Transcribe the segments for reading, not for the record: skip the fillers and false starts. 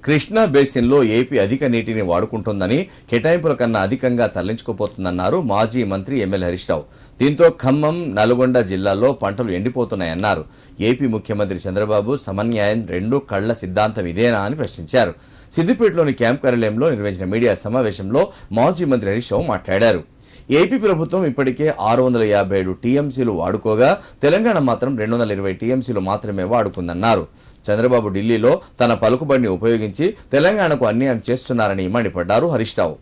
కృష్ణా బేసిన్లో ఏపీ అధిక నీటిని వాడుకుంటోందని, కేటాయింపుల కన్నా అధికంగా తరలించుకుపోతుందన్నారు మాజీ మంత్రి ఎమ్మెల్యే హరీష్ రావు. దీంతో ఖమ్మం, నల్గొండ జిల్లాల్లో పంటలు ఎండిపోతున్నాయన్నారు. ఏపీ ముఖ్యమంత్రి చంద్రబాబు సమన్యాయం రెండు కళ్ల సిద్ధాంతం ఇదేనా అని ప్రశ్నించారు. సిద్దిపేటలోని క్యాంప్ కార్యాలయంలో నిర్వహించిన మీడియా సమావేశంలో మాజీ మంత్రి హరీష్ రావు మాట్లాడారు. ఏపీ ప్రభుత్వం ఇప్పటికే 657 టీఎంసీలు వాడుకోగా తెలంగాణ మాత్రం 220 టీఎంసీలు మాత్రమే వాడుకుందన్నారు. చంద్రబాబు ఢిల్లీలో తన పలుకుబడిని ఉపయోగించి తెలంగాణకు అన్యాయం చేస్తున్నారని మండిపడ్డారు హరీష్ రావు.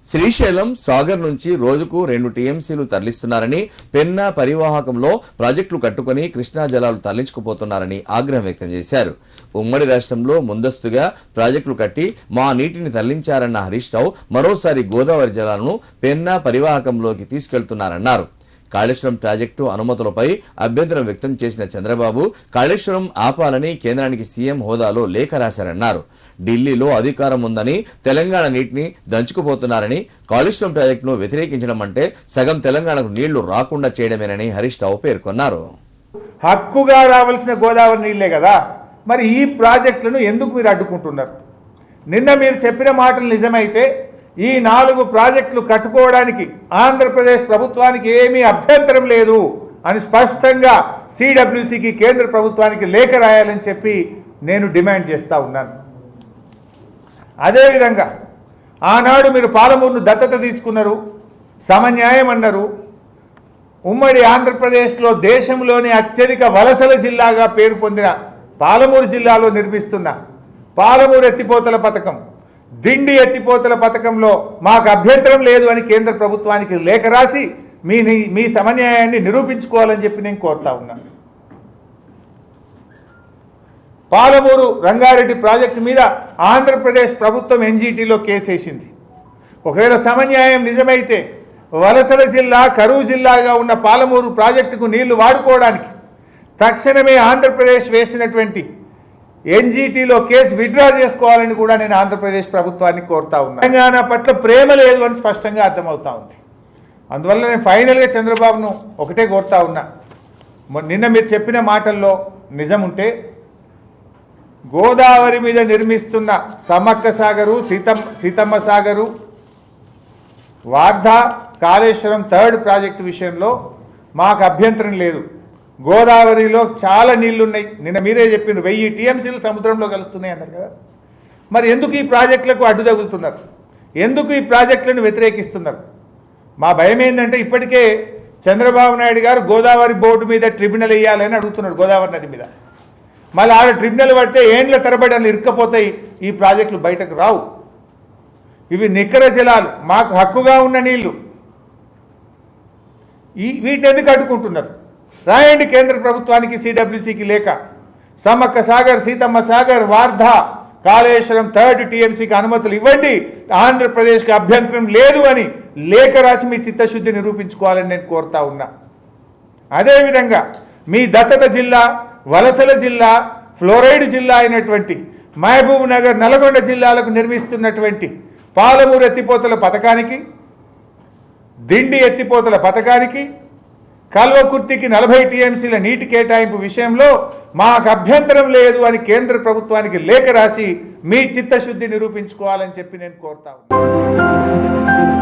శ్రీశైలం, సాగర్ నుంచి రోజుకు 2 టీఎంసీలు తరలిస్తున్నారని, పెన్నా పరివాహకంలో ప్రాజెక్టులు కట్టుకుని కృష్ణా జలాలు తరలించుకుపోతున్నారని ఆగ్రహం వ్యక్తం చేశారు. ఉమ్మడి రాష్ట్రంలో ముందస్తుగా ప్రాజెక్టులు కట్టి మా నీటిని తరలించారన్న హరీష్ రావు మరోసారి గోదావరి జలాలను పెన్నా పరివాహకంలోకి తీసుకెళ్తున్నారన్నారు. కాళేశ్వరం ప్రాజెక్టు అనుమతులపై అభ్యంతరం వ్యక్తం చేసిన చంద్రబాబు కాళేశ్వరం ఆపాలని కేంద్రానికి సీఎం హోదాలో లేఖ రాశారన్నారు. ఢిల్లీలో అధికారం ఉందని తెలంగాణ నీటిని దంచుకుపోతున్నారని, కాళేశ్వరం ప్రాజెక్టును వ్యతిరేకించడం అంటే సగం తెలంగాణకు నీళ్లు రాకుండా చేయడమేనని హరీష్ రావు పేర్కొన్నారు. హక్కుగా రావాల్సిన గోదావరి నీళ్లే కదా, మరి ఈ ప్రాజెక్టులను ఎందుకు మీరు అడ్డుకుంటున్నారు? నిన్న మీరు చెప్పిన మాటలు నిజమైతే ఈ 4 ప్రాజెక్టులు కట్టుకోవడానికి ఆంధ్రప్రదేశ్ ప్రభుత్వానికి ఏమీ అభ్యంతరం లేదు అని స్పష్టంగా సిడబ్ల్యూసికి కేంద్ర ప్రభుత్వానికి లేఖ రాయాలని చెప్పి నేను డిమాండ్ చేస్తూ ఉన్నాను. అదేవిధంగా ఆనాడు మీరు పాలమూరును దత్తత తీసుకున్నారు, సమన్యాయం అన్నారు. ఉమ్మడి ఆంధ్రప్రదేశ్లో దేశంలోని అత్యధిక వలసల జిల్లాగా పేరు పొందిన పాలమూరు జిల్లాలో నిర్మిస్తున్న పాలమూరు ఎత్తిపోతల పథకం, దిండి ఎత్తిపోతల పథకంలో మాకు అభ్యంతరం లేదు అని కేంద్ర ప్రభుత్వానికి లేఖ రాసి మీ సమన్యాయాన్ని నిరూపించుకోవాలని చెప్పి నేను కోరుతా ఉన్నాను. పాలమూరు రంగారెడ్డి ప్రాజెక్టు మీద ఆంధ్రప్రదేశ్ ప్రభుత్వం ఎన్జీటీలో కేసేసింది. ఒకవేళ సమన్యాయం నిజమైతే వలసల జిల్లా, కరువు జిల్లాగా ఉన్న పాలమూరు ప్రాజెక్టుకు నీళ్లు వాడుకోవడానికి తక్షణమే ఆంధ్రప్రదేశ్ వేసినటువంటి ఎన్జీటీలో కేసు విత్డ్రా చేసుకోవాలని కూడా నేను ఆంధ్రప్రదేశ్ ప్రభుత్వాన్ని కోరుతా ఉన్నా. తెలంగాణ పట్ల ప్రేమ లేదు అని స్పష్టంగా అర్థమవుతా ఉంది. అందువల్ల నేను ఫైనల్గా చంద్రబాబును ఒకటే కోరుతా ఉన్నా, నిన్న మీరు చెప్పిన మాటల్లో నిజం ఉంటే గోదావరి మీద నిర్మిస్తున్న సమ్మక్క సాగరు, సీతమ్మ సాగరు, వార్ధా, కాళేశ్వరం 3rd ప్రాజెక్టు విషయంలో మాకు అభ్యంతరం లేదు. గోదావరిలో చాలా నీళ్లున్నాయి. నిన్న మీరే చెప్పిన 1000 టీఎంసీలు సముద్రంలో కలుస్తున్నాయి అన్నారు కదా. మరి ఎందుకు ఈ ప్రాజెక్టులకు అడ్డు తగులుతున్నారు? ఎందుకు ఈ ప్రాజెక్టులను వ్యతిరేకిస్తున్నారు? మా భయం ఏంటంటే ఇప్పటికే చంద్రబాబు నాయుడు గారు గోదావరి బోర్డు మీద ట్రిబ్యునల్ వేయాలని అడుగుతున్నాడు. గోదావరి నది మీద మళ్ళీ ఆడ ట్రిబ్యునల్ పడితే ఏండ్ల తరబడి అలా ఇరుక్కపోతాయి, ఈ ప్రాజెక్టులు బయటకు రావు. ఇవి నికర జలాలు, మాకు హక్కుగా ఉన్న నీళ్లు. వీటిని ఎందుకు అడ్డుకుంటున్నారు? రాయండి కేంద్ర ప్రభుత్వానికి, సిడబ్ల్యూసికి లేఖ. సమ్మక్క సాగర్, సీతమ్మ సాగర్, వార్ధా, కాళేశ్వరం 3rd టీఎంసీకి అనుమతులు ఇవ్వండి, ఆంధ్రప్రదేశ్కి అభ్యంతరం లేదు అని లేఖ రాసి మీ చిత్తశుద్ధి నిరూపించుకోవాలని నేను కోరుతా ఉన్నా. అదేవిధంగా మీ దత్తత జిల్లా, వలసల జిల్లా, ఫ్లోరైడ్ జిల్లా అయినటువంటి మహబూబ్ నగర్, నల్గొండ జిల్లాలకు నిర్మిస్తున్నటువంటి పాలమూరు ఎత్తిపోతల పథకానికి, దిండి ఎత్తిపోతల పథకానికి, కల్వకుర్తికి 40 టీఎంసీల నీటి కేటాయింపు విషయంలో మాకు అభ్యంతరం లేదు అని కేంద్ర ప్రభుత్వానికి లేఖ రాసి మీ చిత్తశుద్ధి నిరూపించుకోవాలని చెప్పి నేను కోరుతా ఉన్నాను.